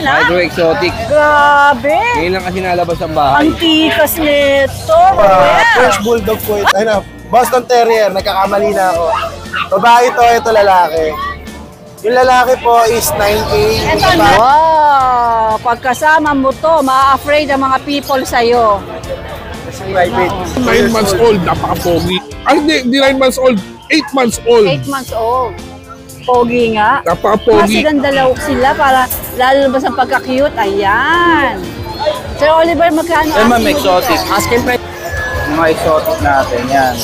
Micro exotic. Grabe! Ngayon lang kasi nalabas ang bahay. Ang tikas nito. French Bulldog po ito. Ay na, Boston Terrier. Nagkakamali na ako. Babae ito lalaki. Yung lalaki po is 9K. Ito na. Wow! Pagkasama mo to, ma-afraid ang mga people sa'yo. Private. 9 months old, napaka-pogi. Ay, hindi 9 months old, 8 months old. 8 months old. Pogi nga. Napaka-pogi. Silang dalaw sila para lalabas ang pagka-cute. Ayan. Sir Oliver, magkano? Ay, ma'am, exotic. Asking price. Mga exotic natin, yan.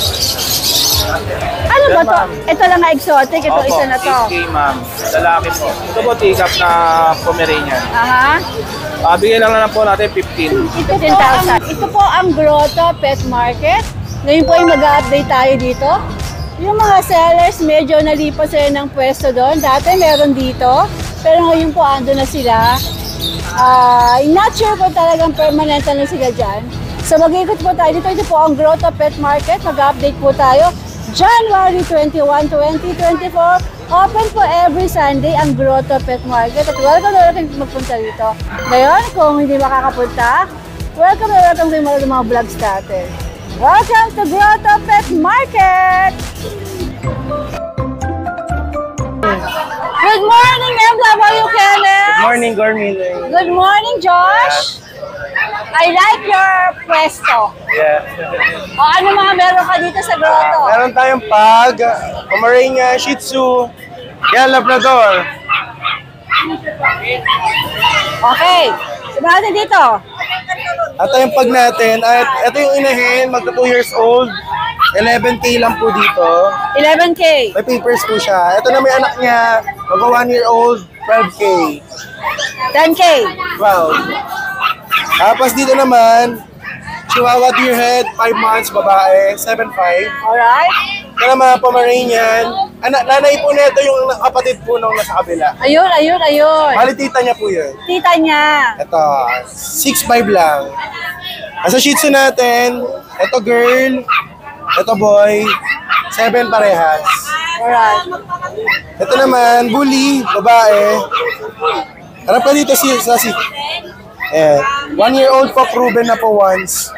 Ano ba to? Ito lang nga exotic. Ito isa na to. 8K, ma'am. Lalaki po. Ito po, take-up na Pomeranian. Aha. Bigyan lang po natin 15. 15,000. Ito po ang Grotto Pet Market. Ngayon po ay mag-update tayo dito. Yung mga sellers, medyo nalipas sila ng pwesto doon. Dati meron dito, pero ngayon po ando na sila. Not sure po talagang permanent na sila dyan. So mag-ikot po tayo dito. Ito po ang Grotto Pet Market. Mag-update po tayo. January 21, 2024. Open po every Sunday ang Grotto Pet Market. At welcome na welcome magpunta dito. Ngayon, kung hindi makakapunta, welcome na welcome sa mga vlogs natin. Welcome to Grotto Pet Market! Good morning, ma'am. How are you, Kenneth? Good morning, Gormin. Good morning, Josh. I like your pwesto. Yeah. O, ano mga meron ka dito sa Grotto? Meron tayong pag, Pomeranian, Shih Tzu, yan, Labrador. Okay. Sabi natin dito. At yung pag natin, at ito yung inahin, magka 2 years old. 11K lang po dito. 11K. May papers po siya. Ito na may anak niya, magka 1 year old, 12K. 10K. Wow. Tapos dito naman, Chihuahua Deerhead, 5 months, babae, 7'5". Alright. Ito naman, Pomeranian. Nanay po nito yung kapatid po nung nasa kabila. Ayun, ayun, ayun. Bali tita niya po yun. Tita niya. Ito, 6'5" lang. Sa Shih Tzu natin, ito girl, ito boy, 7 parehas. Alright. Ito naman, bully, babae. Harap ka dito si 1 year old po, proven na po once.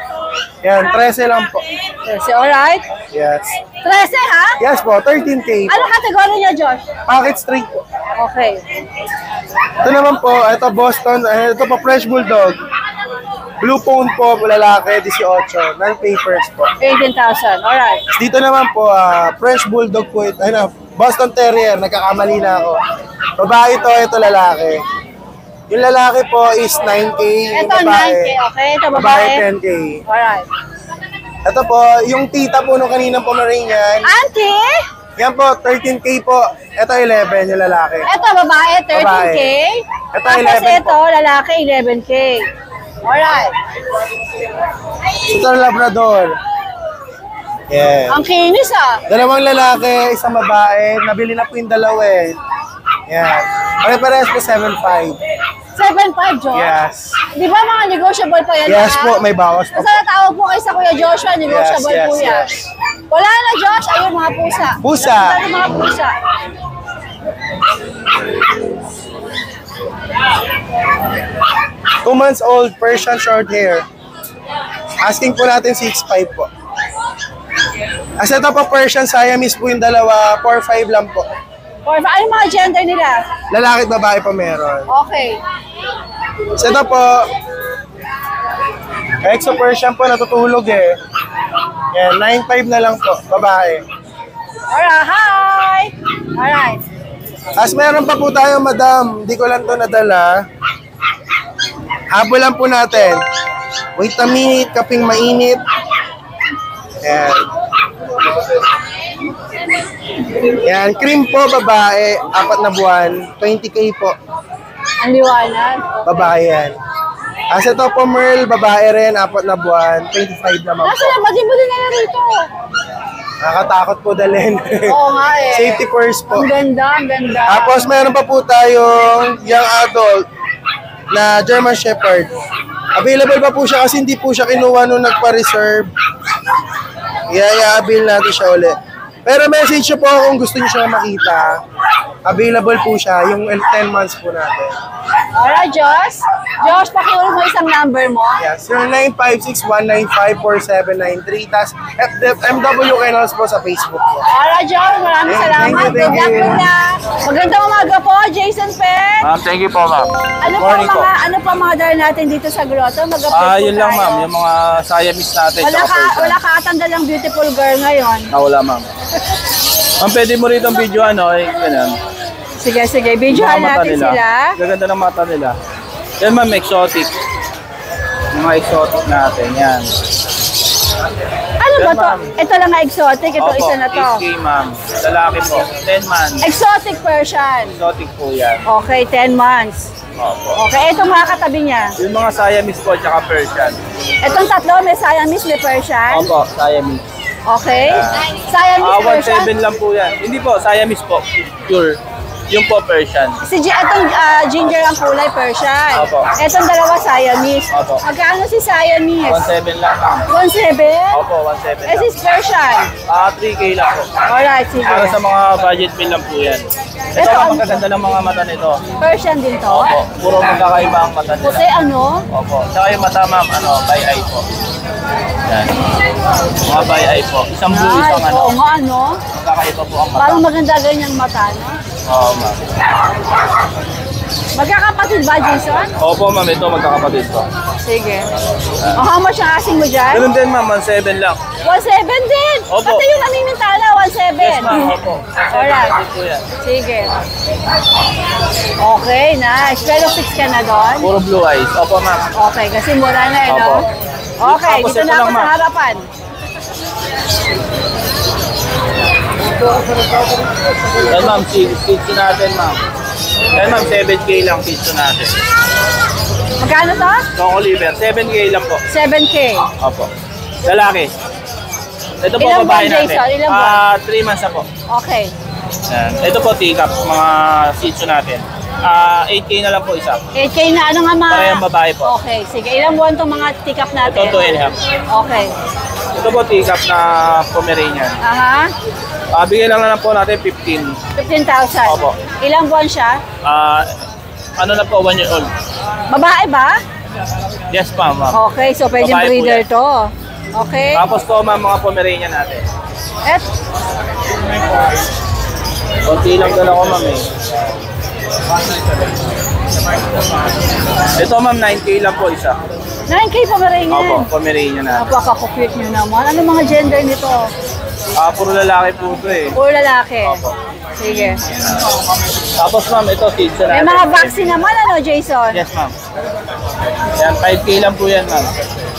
Yan, 13 lang po. Yes, alright. Yes. 13 ha? Yes po, 13K po. Ano kategory niya, Josh? Packet straight po. Okay. Ito naman po, ito Boston, ito po French Bulldog. Blue Phone po, lalaki, 18. Non-papers po. 18,000. Alright. Dito naman po, French Bulldog po ito. Boston Terrier, nagkakamali na ako. Babae ito lalaki. Yung lalaki po is 9K. Yung Ito, babae, 9K. Okay, ito babae babae. 10K. Alright. Ito po, yung tita po nung kaninang Pomeranian. Auntie? Yan po, 13K po. Ito 11, yung lalaki. Ito, babae, 13K. Ito, Tapos 11 ito, lalaki, 11K. Alright. Ito Labrador. Yeah. Ang kinis ah. Dalawang lalaki, isang babae. Nabili na po yung dalawa eh. Yan. Pare-parehas po 7'5". 7.5, Josh? Yes. Di ba mga negotiable pa yan? Yes ha? po, may bawas po. Basta natawag po kayo sa Kuya Joshua, negotiable Yes, po yes, yan. yes. Wala na, Josh. Ayun, mga pusa. Pusa. Ito mga pusa. Two months old, Persian short hair. Asking po natin 6'5" po. As ito po, Persian Siamese po yung dalawa, 4'5" lang po. Or ano mga gender nila? Lalaki at babae po meron. Okay. As ito po, Exo Persian po, natutulog eh. Yan, 9'5" na lang po, babae. Alright, hi! Alright. As meron pa po tayo, madam, hindi ko lang to nadala. Habol lang po natin. Wait a minute, kaping mainit. Yan. Yan, cream po, babae, 4 na buwan, 20K po. Ang liwanag. Babae yan. As ito po, Merl, babae rin, 4 na buwan, 25 naman Nasa po. na, budi-budi na rito. Nakakatakot po dalhin. Oo nga eh. Safety first po. Ang ganda, ang ganda. Tapos meron pa po tayong young adult na German Shepherd. Available pa po siya kasi hindi po siya kinuha nung nagpa-reserve. I-avail natin siya ulit. Pero message siya po kung gusto niyo siya makita. Available po siya, yung 10 months po natin. Alright, Josh. Josh, pakiulog mo isang number mo. Yes, 0956-195-4793. Tapos MW Kennels po sa Facebook po. Alright, Josh. Maraming salamat. Thank you. Good luck na. Magandang umaga po, Jason Pet. Ma'am, thank you po, ma'am. Ano pa mga dala natin dito sa grotto? Mag-update po Yun lang, tayo. ma'am. Yung mga Siamese natin. Wala ka atanda lang beautiful girl ngayon. Wala, ma'am. Ma'am, pwede mo rito ang video, ganyan. Sige, videohan natin sila. Gaganda ng mata nila. Yan, ma'am, exotic. Yung mga exotic natin, yan. Ano ba Yan, to? ma'am. Ito lang ang exotic. Ito isa na to. 8K, ma'am. Lalaki po. 10 months. Exotic Persian. Exotic po yan. Okay, 10 months. Opo. Okay, ito mga katabi niya. Yung mga Siamese po, tsaka Persian. Itong tatlo, may Siamese, may Persian. Opo, Siamese. Okay. Siamese Persian. 1.7 lang po yan. Hindi po, Siamese po. Pure. Yung po Persian. Itong ginger ang kulay Persian. Opo. Itong dalawa Siamese. Opo. Magkano si Siamese? 1.7 lang, ma'am. 1.7? Opo, 1.7 Eh, lang. si Persian. 3K lang po. Alright, sige. Para sa mga budget bill lang po yan. Ito, Ito, ang magaganda ng mga mata nito. Persian din to. Opo, puro magkakaiba ang mata nila. Puti ano? Opo. Tsaka yung mata, ma'am, by eye po. Yan. Mga by eye po. Isang blue, Ay, isang oo nga, ano? Magkakaiba po ang mata. Parang maganda ganyang mata, no? Oo, ma'am. Magkakapatid ba, Jason? Opo, ma'am. Ito, magkakapatid po. Sige. How much ang asing mo dyan? Ganun din, ma'am. 1.7 lang. 1.7 din! Opo. Pati yung namimintala, 1.7. Yes, ma'am. Opo. Alright. Po yan. Sige. Okay, nice. Pero fix ka na doon? Puro blue eyes. Opo, ma'am. Okay, kasi mura na eh, no? Opo. Okay, Tapos dito ito na ako lang, sa ma'am. harapan. Yan, ma'am. Pizza natin, ma'am. Yan, ma'am. 7K lang pizza natin. Magkano to? Choco liver. 7K lang po. 7K. Opo. Lalaki. Ito po, Ilang babae buwan, natin. Jason? Ilang buwan? 3 months na po. Okay. Yan. Ito po, teacup. Mga sitso natin. 8K na lang po isa. 8K na ano nga mga... Parehong babae po. Okay, sige. Ilang buwan itong mga tikap natin? Ito, 2.5. Okay. Ito po, teacup na Pomeranian. Aha. Bigyan lang po natin 15. 15,000. Opo. Ilang buwan siya? Ano na po, 1 year old. Babae ba? Yes, ma'am. Okay, so pwedeng Babae po breeder yan. to. Okay. Tapos po, ma'am, mga Pomeranian natin. Et, Konti lang dala ko, ma'am, eh. Ito, ma'am, 9K lang po isa. 9K pa ba rin Opo, yan? Pomeranian natin. Napaka-cute nyo naman. Ano mga gender nito? Puro lalaki po ito, eh. Puro lalaki. Opo. Sige. Tapos, ma'am, ito, sitso May natin. mga vaccine naman, ano, Jason? Yes, ma'am. Yan, 5K lang po yan, ma'am.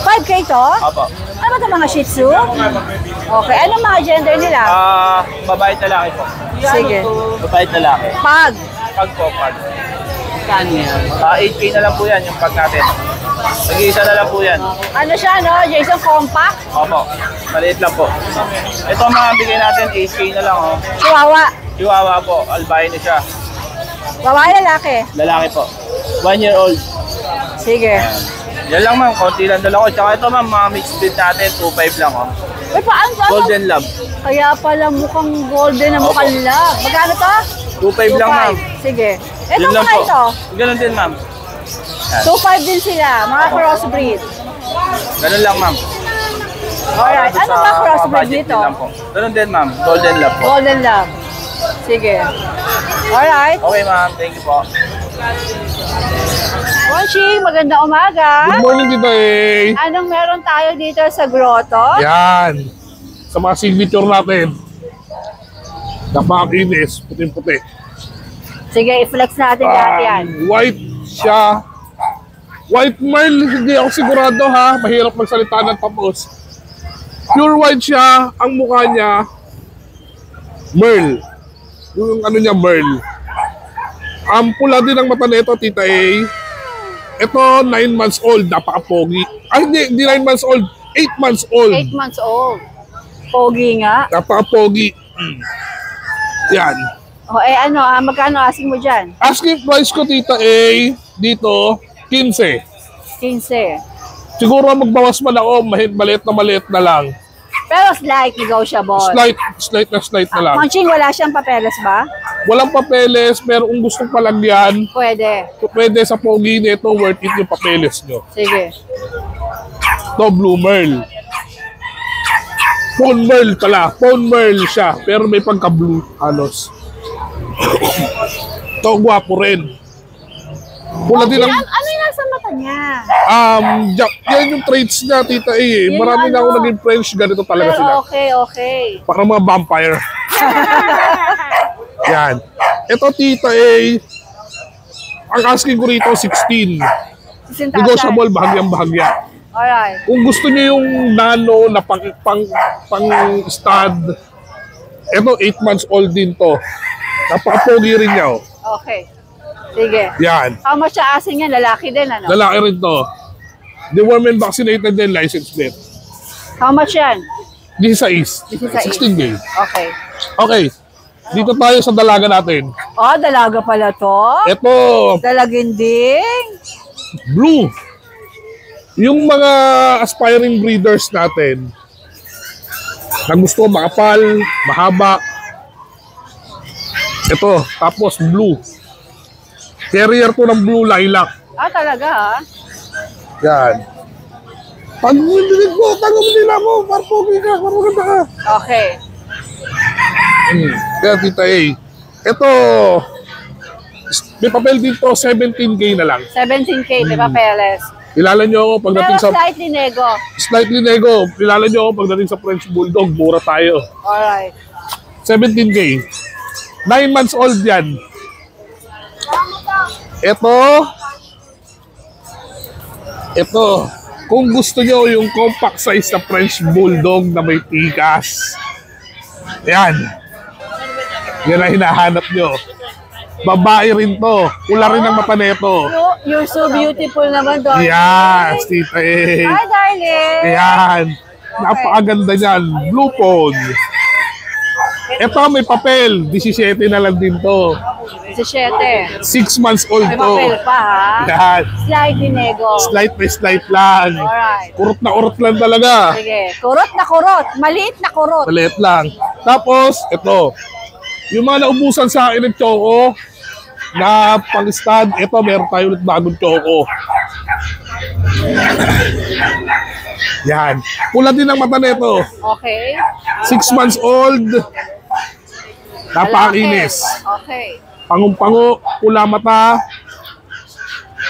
5K to? Opo. Ano ba ito, mga Shih Tzu? Okay. Anong mga gender nila? Babae at lalaki po. Sige. Babae at lalaki. Pag. Pag po, pag. Kano yan? 8K na lang po yan, yung pag natin. Nag-iisa na lang po yan. Ano siya, no? Jason, compact? Opo, maliit lang po. Ito mga bigay natin, 8K na lang, oh. Chihuahua. Chihuahua po, albino siya. Babae, lalaki. Lalaki po. 1 year old. Sige. Yan lang, ma'am. Konti lang dala ko. Tsaka ito, ma'am, mga mixed breed natin, 2.5 lang, oh. Uy, paano? Golden Lab. Kaya pala mukhang golden na mukhang love. Magkano to? 2.5 lang, ma'am. Sige. Ito Yun lang mga po. ito. Ganun din, ma'am. 2.5 din sila. Mga crossbreed. Ganun lang, ma'am. Alright. Ano ba crossbreed budget dito? din lang po. Ganun din, ma'am. Golden Lab po. Golden love. Sige. Alright. Okay, ma'am. Thank you po. Conching, magandang umaga. Good morning, Tita A. Anong meron tayo dito sa grotto? Yan. Sa mga signature natin. Napakakinis, puting-puti. Sige, i-flex natin lahat yan. White siya. White Merl, hindi ako sigurado ha. Mahirap magsalita ng tapos. Pure white siya. Ang mukha niya, Merl. Yung ano niya, Merl. Ang pula din ang mata nito, Tita A. Ito, 9 months old. Napaka-pogi. Ay, hindi 9 months old. 8 months old. 8 months old. Pogi nga. Napaka-pogi. Yan. O ano, magkano asing mo dyan? Asking price ko, Tita A, dito, 15. 15. Siguro magbawas man ako, maliit na lang. Pero slight negotiable. Slight na lang. Munching, wala siyang papeles ba? Walang papeles, pero kung gustong palagyan, Pwede. pwede sa pogi nito, worth it yung papeles nyo. Sige. Ito, Blue Merle. Phone Merle pala. Phone Merle siya, pero may pagka-blue halos. Ito, gwapo rin. Pula din ang... Ano yung nasa mata niya? Yan yung traits niya, Tita A. Yun Marami yung na ako ano. naging French, ganito talaga Pero sila. okay. Parang mga vampire. Yan. Ito, Tita A. Ang asking ko rito, 16. Negotiable, bahagyang-bahagya. Alright. Kung gusto niyo yung nano na pang-stud, ito 8 months old din to. Napaka-pogi rin niya. Oh. Okay. Sige. Yan. How much siya asing yan? Lalaki din, ano? Lalaki rin to. Deworm and vaccinated din, licensed din. How much yan? 16. 16K. Okay. Okay. Dito tayo sa dalaga natin. Oh, dalaga pala to. Ito, Dalaginding. blue. Yung mga aspiring breeders natin na gusto makapal, mahaba. Ito, tapos blue. Carrier to ng blue lilac. Ah, talaga ha? Yan. Pag dinig mo, tagam nila mo. Parpogi ka, parang ka. Okay. Kaya Tita A. Ito, may papel dito, 17K na lang. 17K, di ba, Peles? Kilala nyo ako pagdating Pero sa... slightly nego. Slightly nego. Kilala nyo ako pagdating sa French Bulldog. Mura tayo. Alright. 17K. 9 months old yan. Ito. Kung gusto nyo yung compact size na French Bulldog na may tikas. Yan. Yan ang hinahanap nyo. Babae rin to. Pula rin ang mata nito. You're so beautiful naman, darling. Yes, Tita A. Hi, darling. Ayan. Napakaganda niyan. Blue Pond. Ito may papel. 17 na lang din to. 17. 6 months old May to. papel pa, ha? Yan. Slightly nego. Slight by slight lang. Alright. Kurot na kurot lang talaga. Sige. Kurot na kurot. Maliit na kurot. Maliit lang. Tapos, ito. Yung mga naubusan sa akin ng choco na pang-stud, ito meron tayo ulit bagong choco. Yan. Pula din ang mata nito. Okay. 6 months old. Napakakinis. Okay. Pangumpango, pula mata.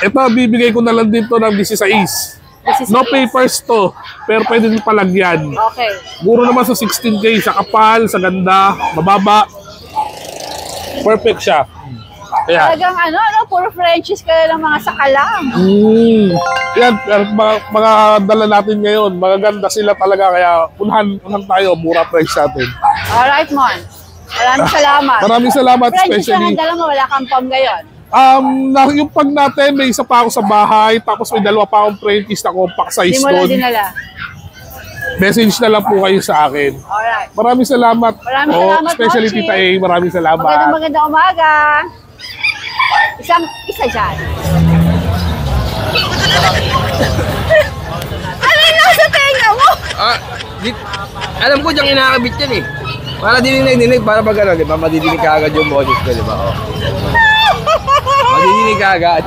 Ito, bibigay ko na lang dito ng 16. No papers to, pero pwede din palagyan. Okay. Muro naman sa 16K, sa kapal, sa ganda, mababa. Perfect siya. Ayan. Talagang puro Frenchies ka na ng mga sakalang. Yan, mga dala natin ngayon, magaganda sila talaga, kaya unahan tayo, mura price natin. Alright, Mon. Maraming salamat. Maraming salamat, Frenchies lang especially. ang dala mo, wala kang pom ngayon. Yung pag natin, may isa pa ako sa bahay, tapos may 2 pa akong Frenchies na compact size Hindi mo lang doon. dinala. Message na lang po kayo sa akin. Alright. Maraming salamat. Maraming salamat, Especially Mochi. Tita A, maraming salamat. Magandang umaga. Isa dyan. Ano yung nasa tenga mo? Alam ko diyang inakabit yan eh. Para dinig, para pag ano, di ba? Madidinig ka agad yung boses ko, di ba? Oh. Madidinig ka agad.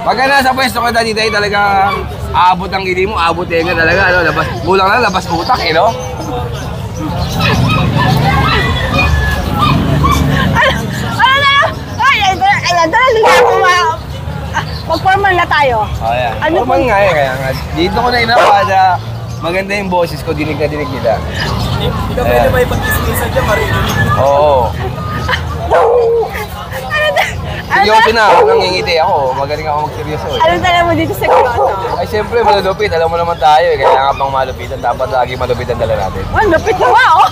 Pagka nasa pwesto ka dati tayo talaga aabot ang ili mo, aabot tenga talaga, ano? Labas, kulang na, labas utak eh, no? Mag-formal na tayo. Oh, yan. Ano Normal nga eh, kaya nga. Dito ko na inapada, maganda yung boses ko, dinig na dinig nila. Hindi ka pwede ba ipag-ismisan dyan, marinig? Oo. Sige ako nangyingiti ako, magaling ako magseryoso eh. Anong dala mo dito sa grotto? Ay siyempre, malulupit, alam mo naman tayo eh, kaya nga pang malupitan, dapat lagi malupit ang dala natin. Oh, lupit na ba, oh?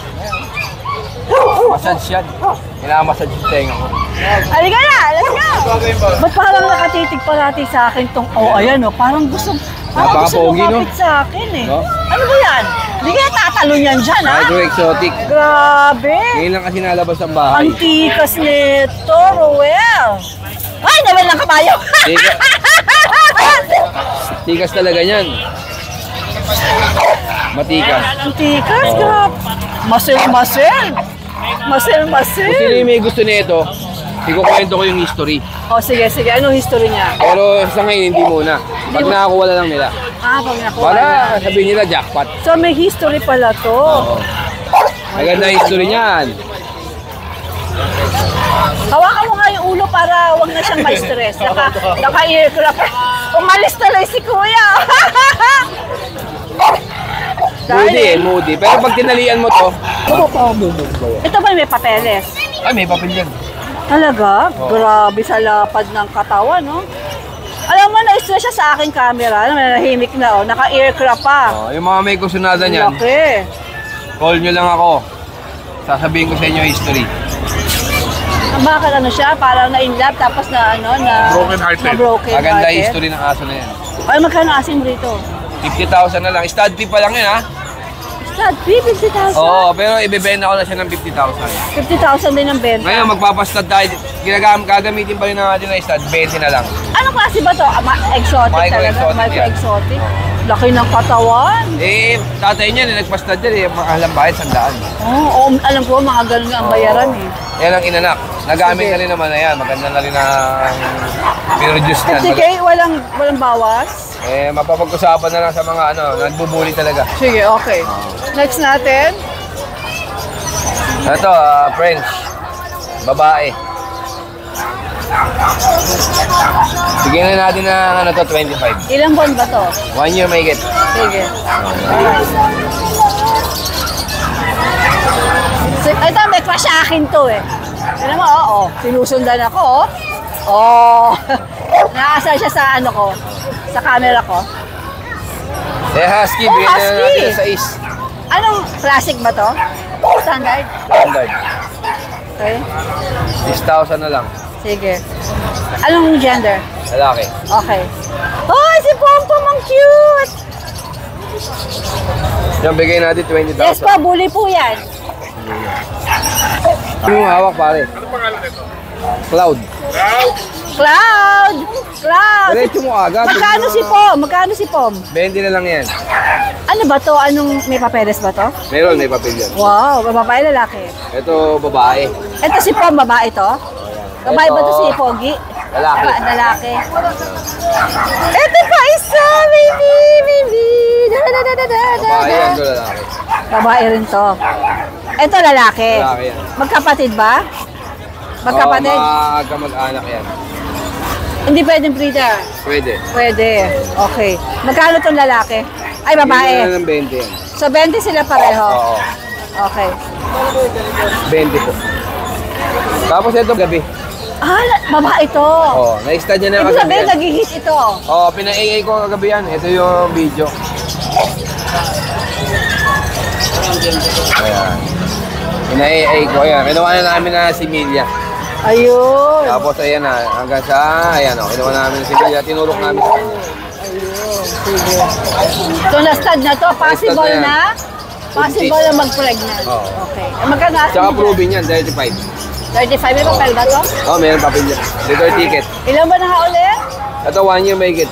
Massage yan. Minamassage yung tenga ko. Halika na, let's go! Ba't parang nakatitig parati sa akin tong, ayan parang gusto Napaka-pogi, no? lumapit sa akin eh. No? Ano ba yan? Hindi kaya tatalon yan dyan, ha? Micro-exotic. Grabe! Ngayon lang kasi nalabas ng bahay. Antikas nito, Roel! Ay, naman ng kabayo! Tikas talaga yan. Matikas. Ang tikas, grab. Muscle. Kung sino yung may gusto nito, ikukwento ko yung history. O, sige. Anong history niya? Pero sa ngayon, hindi muna. Pag nakakuha na lang nila. Pag nakuha Para na. sabihin nila jackpot. So, may history pala to. Oo. Maganda history niyan. Hawakan mo nga yung ulo para wag na siyang ma-stress. Naka-earcraft. Umalis tuloy si kuya. Moody. Pero pag tinalian mo to, Ito ba may papeles? ay may papel yan. Talaga? Grabe sa lapad ng katawan, no? Alam mo, na-stress siya sa aking camera. Nahimik na, oh. Naka-earcraft pa. Yung mga may kusunada niyan, Laki. call nyo lang ako. Sasabihin ko sa inyo history. Bakit ano siya? Parang na-inlove tapos na ano, na... Broken-hearted. Na-broken Maganda hearted. history ng aso na yan. Ay, magkano asin mo rito? 50,000 na lang. Stud fee pa lang yun, ha? Stud fee, 50,000. Oo, pero ibebenta ko na siya ng 50,000. 50,000 din ang benta. Ngayon, magpapastud tayo. Gagamitin pa rin natin ng stud. 20 na lang. Anong klase ba to? Exotic talaga? Micro-exotic yan. Micro-exotic? Laki ng katawan. Tatay niya, nagpastud yan. Makahalang bayad, 100. Oo, alam ko, mga ganun nga ang bayaran eh. Yan ang inanak. Nagamit Sige. na rin naman na yan. Maganda na rin ang produce na. 50K, walang bawas? Mapapag-usapan na lang sa mga nagbubuli talaga. Sige, okay. Next natin. Ito, French. Babae. Bigyan na natin ng 25. Ilang buwan ba to? 1 year may get. Sige. Ito, may crush sa akin to eh. Alam mo, oo. Sinusundan ako, oh. Oh. Nakaasal siya sa ano ko. Sa camera ko. Husky. Oh, Bigyan na husky. natin sa is. Anong classic ba to? Standard? Standard. Okay. 6,000 na lang. Sige. Anong gender? Lalaki. Okay. Oh, si Pompom, ang cute! Yan, bigay natin 20,000. Yes po, bully po yan. Ano yung hawak, pare? Ano pangalan nito? Cloud. Cloud! Cloud! Diretso mo agad. Magkano si Pom? Magkano si Pom? 20 na lang yan. Ano ba to? Anong may papeles ba to? Meron, may papel yan. Wow, babae lalaki. Ito, babae. Ito si Pom, babae to? Babae ba to si Pogi? Lalaki. Lalaki. Ito pa isa, baby! Babae yan, ito lalaki. Babae rin to. Ito lalaki. Lalaki yan. Magkapatid ba? Magkapatid? Magkamag-anak yan. Hindi pwedeng breeder. Pwede. Pwede. Okay. Magkano tong lalaki? Ay, Bigyan babae. na ng 20 yan. So, 20 sila pareho. Oo. Okay. 20 po. Tapos ito, gabi. Babae to. Oo, na-stud niya na Ibig kagabi sabihin, yan. nag-hit ito. Oo, pina-AA ko kagabi yan. Ito yung video. Ayan. Pina-AA ko. Ayan, kinuha na namin na si Milia. Ayun. Tapos ayan na, hanggang sa, ayan o, kinuha namin si Milia. Tinulok namin sa kanya. So, na-stud na to. Possible Na-stud na yan. na? Possible na mag-pregnant. Oo. Okay. Magkano asin Tsaka mo dyan? proven yan, 35. 35. May papel ba to? Oo, meron papel dyan. Return ticket. Ilan ba nakauli? Ito, 1 year may get.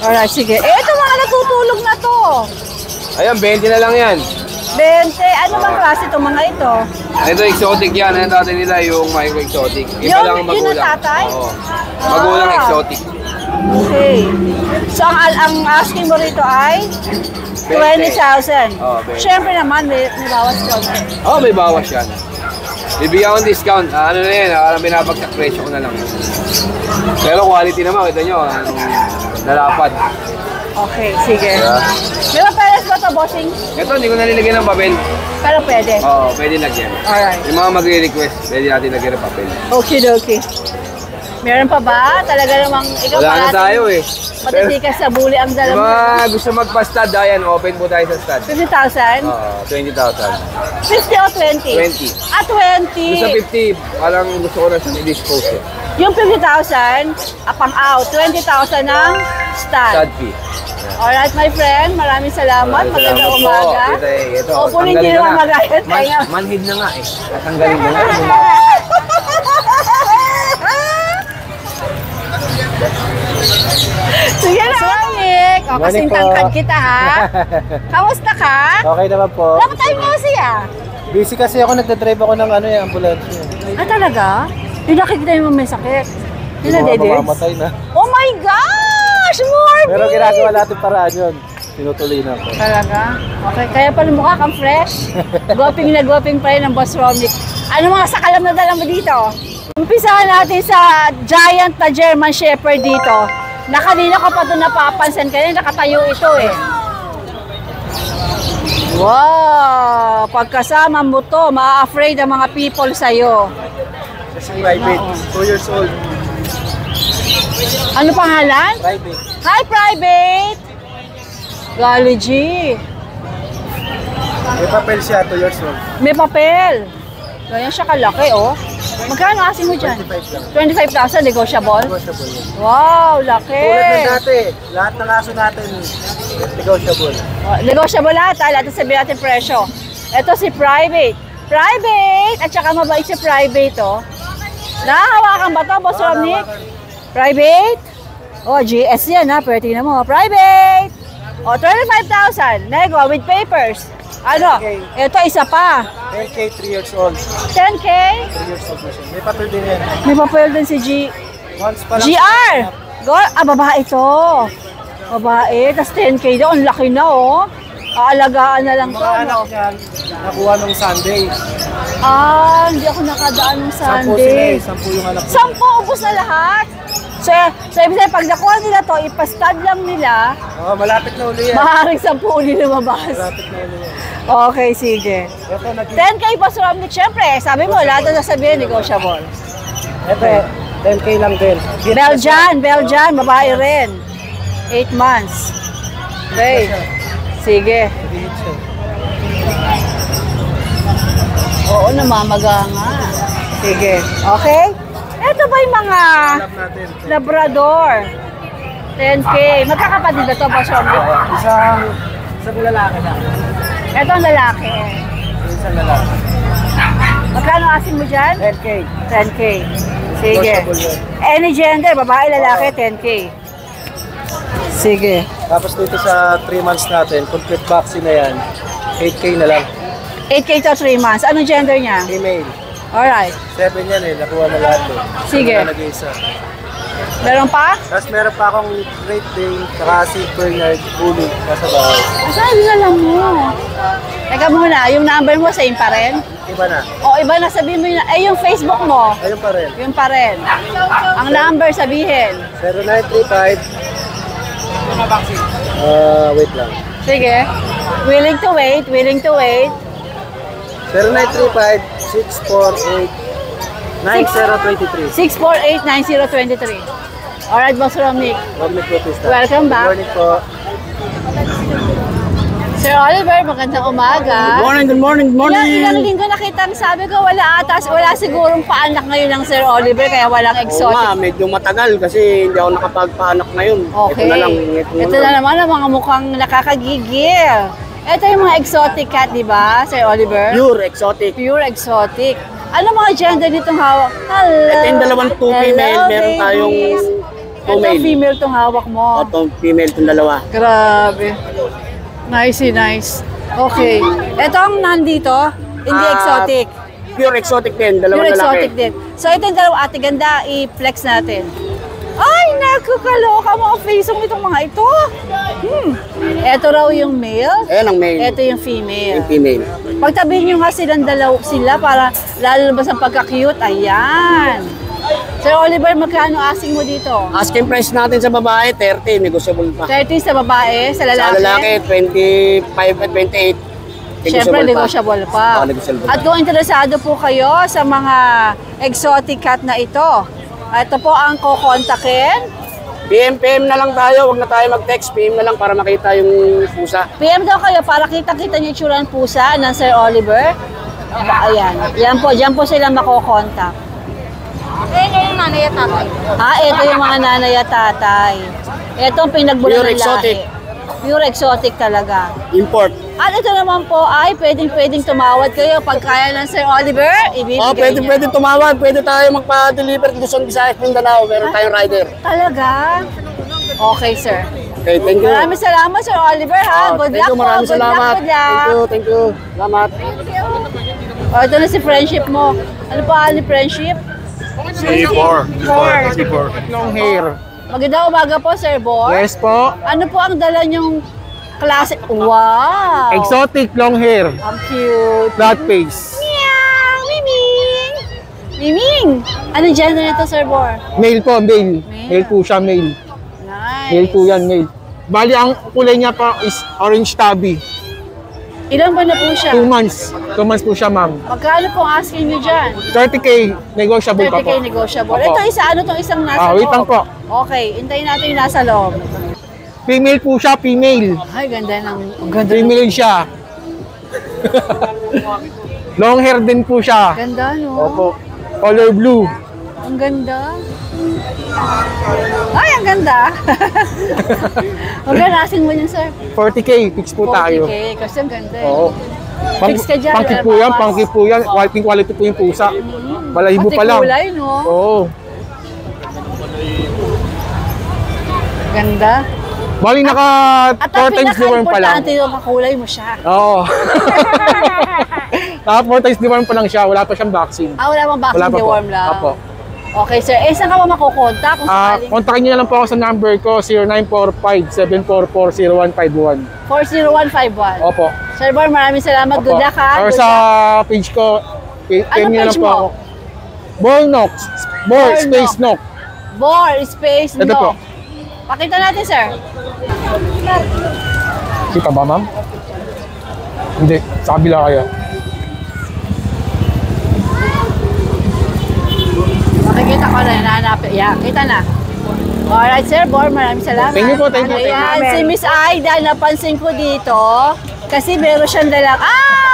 Alright, sige. Ito mga natutulog na to. Ayan, 20 na lang yan. 20. Ano bang klase itong mga ito? Ito, exotic yan. Ang tatay nila yung micro-exotic. Iba Yun- lang ang yun ang magulang. tatay? Oo. Magulang Ah. exotic. Okay. So, ang asking mo rito ay 20,000. Oo, 20. Siyempre naman, may bawas ko. Oo, may bawas yan. Bibigyan ko ng discount. Ano na yan, binabagsak presyo ko na lang. Pero quality naman, kita nyo, nalapad. Okay, sige. Yeah. May papeles ba ito, bossing? Ito, hindi ko nalilagyan ng papel. Pero pwede. Oo, pwede lagyan. Alright. Yung mga magre-request, pwede natin lagyan ng papel. Okay, okay. Meron pa ba? Talaga namang ikaw Wala na parati tayo eh. Pero, matitikas sa bully ang dala yung mo. mga gusto magpa-stud, ayan, open po tayo sa stud. 50,000? Oo, 20,000. 50 o 20? 20. Ah, 20. Yung sa 50, parang gusto ko na siyang i-dispose eh. Yung 50,000, pang out. 20,000 ng stud. Stud fee. Alright, my friend. Maraming salamat. Magandang umaga. Ito, Opunin tanggalin niyo ko naman na. magayat. Manhid na nga eh. Tatanggalin ko na. Sige na. Sonic. kasing tangkad kita ha. Kamusta ka? Okay naman po. Long time no see ah. Busy kasi ako, nagdadrive ako ng ambulansya. Ah, talaga? Yung nakikita mo may sakit. Yung Yung mga nadededs? mamamatay na. Oh my gosh! Morbi! Pero ginagawa natin paraan yun. Tinutuloy na ako. Talaga? Okay, kaya pala mukha kang fresh. Gwaping na gwaping pa rin ng Boss Romnick. Ano mga sakalam na dala mo dito? Umpisahan natin sa giant na German Shepherd dito. Na kanina ko pa doon napapansin, kanina nakatayo ito eh. Wow! Pagkasama mo to, ma-afraid ang mga people sa'yo. Kasi private, 2 years old. Ano pangalan? Private. Hi, Private! Gali G. May papel siya, 2 years old. May papel. Ganyan siya kalaki, oh. Magkano asin mo dyan? 25 lang. 25,000 negotiable? Negotiable yun. Wow, laki. Tulad ng dati, lahat ng aso natin, negotiable. Oh, negotiable lahat, ha? Lahat sabihin natin presyo. Ito si Private. Private! At saka mabait si Private, oh. Nakahawakan ba ito, Boss Romnick? Private? Oh, GS yan, ha? Pero tingnan mo, Private! Oh, 25,000. Nego, with papers. Ano? 10K. Ito, isa pa. 10K, 3 years old. 10K? 3 years old na siya. May papel din yan. May papel din si Once pa lang. GR! Babae ito. Babae. Tapos 10K daw. Ang laki na, oh. Aalagaan na lang to, Mga anak no? niyan, nakuha nung Sunday. Ah, hindi ako nakadaan ng 10 sila Sunday. 10 yung anak. 10, ubos na lahat. So ibig sabihin, pag nakuha nila to, ipastad lang nila, Oh, malapit na uli yan. maaaring 10 uli lumabas. Malapit na uli yan. Okay, sige. Ito, 10K pa sa Romnick, syempre. Sabi mo, lahat na sasabihin, negotiable. ito, 10K lang din. Belgian, babae rin. 8 months. Okay. Sige. Oo, namamaga nga. Sige. Okay? Ito ba yung mga Alam natin. Labrador? 10K. Magkakapatid ba ito, Boss Romnick? Isang lalaki lang. Ito ang lalaki. Isang lalaki. Magkano asin mo dyan? 10K. 10K. Sige. Negotiable yun. Any gender, babae, lalaki, 10K. Sige. Tapos dito sa 3 months natin, complete vaccine na yan. 8K na lang. 8K to 3 months. Anong gender niya? Female. Alright. 7 yan eh, nakuha na lahat eh. Sige. Wala nag-iisa. Meron pa? Tapos meron pa akong Great Dane, saka si Bernard Bully, nasa bahay. Asan yung alam mo? Teka muna, yung number mo same pa rin? Iba na. O iba na, sabihin mo yun. Yung Facebook mo, Ayun pa rin. yun pa rin. Ang number sabihin. 0935. Wait lang. Sige. Willing to wait, willing to wait. 0935-648-9023. 648-9023. Alright, Boss Romnick. Romnick Bautista. Welcome back. Good morning po. Sir Oliver, magandang umaga. Good morning, Ilang linggo nakitang sabi ko wala sigurong paanak ngayon ng Sir Oliver kaya walang Oo nga, exotic. medyo matagal kasi hindi ako nakapagpaanak ngayon. Okay. Ito na lang. Ito na naman ang mga mukhang nakakagigil. Ito yung mga exotic cat, di ba, Sir Oliver? Pure exotic. Pure exotic. Ano mga gender nitong hawak? Hello. Ito yung dalawang two female, meron tayong two Ito male. female tong hawak mo. Ito female itong dalawa. Grabe. Nice. Okay. Ito ang nandito, hindi exotic. Pure exotic din, Pure dalawang exotic lalaki. din. So ito yung dalawang ate ganda, i-flex natin. Ay, nakakaloka mga face itong mga ito. Ito raw yung male. Ayan ang male. Ito yung female. Yung female. Pagtabihin nyo nga silang sila para lalabas ang pagka-cute. Ayan. Sir Oliver, magkano asking mo dito? Asking price natin sa babae, 30, negotiable pa. 30 sa babae, sa Sa lalaki. lalaki, 25 at 28. Siyempre, negotiable pa. Negotiable pa. At kung interesado po kayo sa mga exotic cat na ito, ito po ang kukontakin. PM na lang tayo, wag na tayo mag-text. PM na lang para makita yung pusa. PM daw kayo para kita-kita niyo yung itsura ng pusa ng Sir Oliver. Ayan. Diyan po sila makokontak. Yung nanay at tatay. Ito yung mga nanay at tatay. Ito ang pinagbulan Pure ng exotic. lahi. Pure exotic talaga. Import. At ito naman po ay pwedeng tumawad kayo pag kaya ng Sir Oliver, ibibigay niya. Pwede tumawag, pwede tayo magpa-deliver Luzon, Visayas, Mindanao. Meron tayong rider. Talaga? Okay, sir. Okay, thank you. Maraming salamat, Sir Oliver, ha? Good luck po. Maraming Good luck, salamat. good luck. Thank you. Salamat. O, ito na si friendship mo. Ano pa ni friendship? Long hair. Magandang umaga po, Sir Bor. Yes po. Ano po ang dala niyong klase? Wow! Exotic long hair. Ang cute. Flat face. Meow! Miming! Miming! Anong gender nito, Sir Bor? Male po, male. Male po siya, male. Nice. Male po yan, male. Bali, ang kulay niya pa is orange tabby. Ilan ba na po siya? 2 months. 2 months po siya, ma'am. Magkano pong asking niyo dyan? 30K, negotiable pa 30K po. negotiable. Opo. Ito isa, ano tong isang nasa Wait lang po. Okay, hintayin natin yung nasa loob. Female po siya, female. Ay, ganda ng... Ang ganda ng... Female siya. Long hair din po siya. Ganda, no? Opo. Color blue. Ang ganda. Ay, ang ganda. Magkanasin mo yun, sir. 40K, fix po tayo. 40K, kasi ang ganda eh. Oo. Fix ka dyan, Pangkit po yan, pangkit po yan. Quality po yung pusa. Balahibo Pati pa lang. kulay, no? Oo. Ganda. Bali naka At 4 ang times deworm pa lang. pinaka-importante yung kakulay mo siya. Oo. Naka 4 times deworm pa lang siya. Wala pa siyang vaccine. Wala bang Wala vaccine pa po. deworm lang? Opo. Okay, sir. Eh, saan ka ba makukontak kung sakaling? Kontakin niyo na lang po ako sa number ko, 0945-744-0151. 40151. Opo. Sir Bor, maraming salamat. Opo. Good luck, ha? Or Good sa luck. page ko, Anong niyo na page po mo? ako. Bornox. Bor, Bornox. space knock. Bor, space, Ito po. no. Pakita natin, sir. Kita ba, ma'am? Hindi. Sa kabila kaya. Makikita ko na, nahanapin. Yeah, kita na. Alright, Sir Bor, maraming salamat. Thank you po, thank you. Ayan, si Miss Aida, napansin ko dito, kasi meron siyang dalang,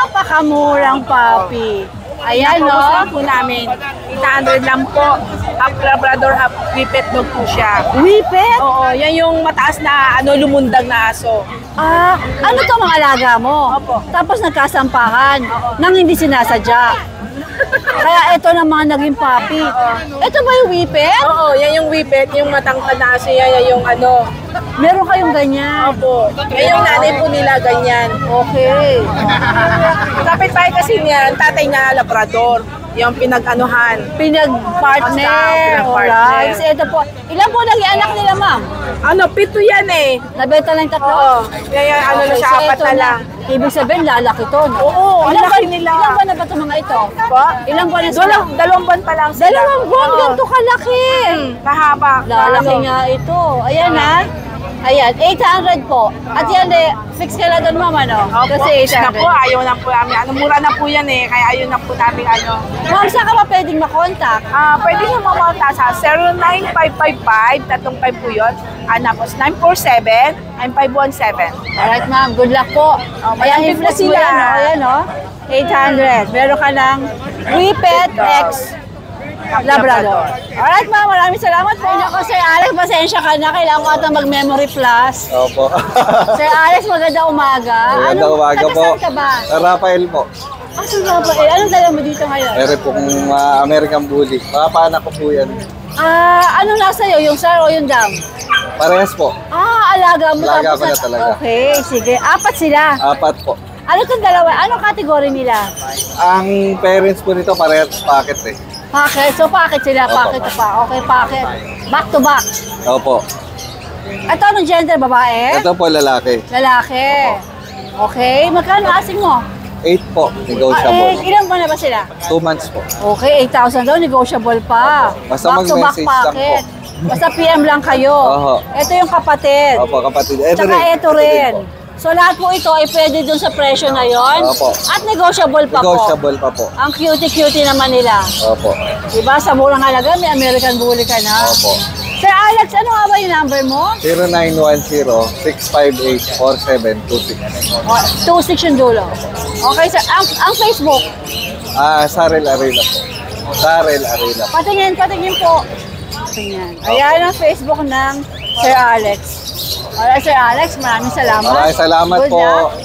pakamurang papi. Ayan, no? Nakukusan po namin. 800 lang po. Half Labrador, half Whippet dog po siya. Whippet? Oo, yan yung mataas na lumundag na aso. Ano to mga alaga mo? Opo. Tapos nagkasampahan nang hindi sinasadya. Kaya ito na mga naging papi. Ito ba yung Whippet? Oo, yan yung Whippet, yung matangkad na aso yan yung Meron kayong ganyan. Opo. Yan yung nanay po nila, ganyan. Okay. Kapit-bahay kasi niya, ang tatay na Labrador. Yung pinag-anuhan. Pinag-partner. Pinag-partner. Alright. So, ito po. Ilan po naging anak nila, ma'am? Pito yan eh. Nabenta lang 3? Oo. Kaya na siya, so 4 ito na lang. Ibig sabihin, lalaki to, no? Oo, ang Ilang laki buwan- nila. Ilang buwan na ba ito mga ito? Po? Ilang buwan na sila? Dalawang buwan pa lang sila. Dalawang buwan, Oo. ganito kalaki. Kahaba. Lalaki nga ito. Ayan, ha? Ayan, 800 po. At yan fix ka na doon, mama, no? Opo. Kasi Na 800. po, ayaw na po namin. Mura na po yan eh. Kaya ayaw na po namin Ma'am, saan ka ba pwedeng makontak? Pwede nyo mamunta sa 09555-35 po yun. Tapos 947-9517. Alright, ma'am. Good luck po. Ayan, malapit i-flex na mo sila. yan, no? Ayan, no? 800. Meron ka ng Whippet X Labrador. Alright, ma'am. Maraming salamat po. Ako, Sir Alex, pasensya ka na. Kailangan ko ata mag-memory plus. Opo. Sir Alex, magandang umaga. Magandang umaga po. Taga-saan ka ba? Rafael po. Sir Rafael, anong dala mo dito ngayon? Ere po kung American Bully. Mga panak ko po yan. Anong nasa iyo? Yung sir o yung dam? Parehas po. Alaga mo. Alaga tapos ko na talaga. Okay, sige. 4 sila. 4 po. Ano itong dalawa? Anong kategory nila? Ang parents po nito parehas packet eh. Packet. So, packet sila. Opo. Packet pa. Okay, packet. Back to back. Opo. Ito, anong gender? Babae? Ito po lalaki. Lalaki. Okay. Magkano asing mo? 8 po. Negotiable. Ilan ba na ba sila? 2 months po. Okay, 8,000 daw. Negotiable pa. Basta back to back mag-message lang packet. Basta PM lang kayo. Oho. Ito yung kapatid. Opo, kapatid. Ito Tsaka rin. ito rin. So lahat po ito ay pwede dun sa presyo na yon. Opo. At negotiable pa Negotiable pa po. po. Ang cutie-cutie naman nila. Opo. Diba? Sa murang halaga, may American Bully ka na. Opo. Sir Alex, ano nga ba yung number mo? 0910-658-4726. 26 yung dulo. Okay, sir. Ang Facebook, Sarel Arena po. Sarel Arena po. patingin po. Ayan. Ayan ang Facebook ng Sir Alex. Alright, Sir Alex, maraming salamat. Maraming salamat Good po. luck.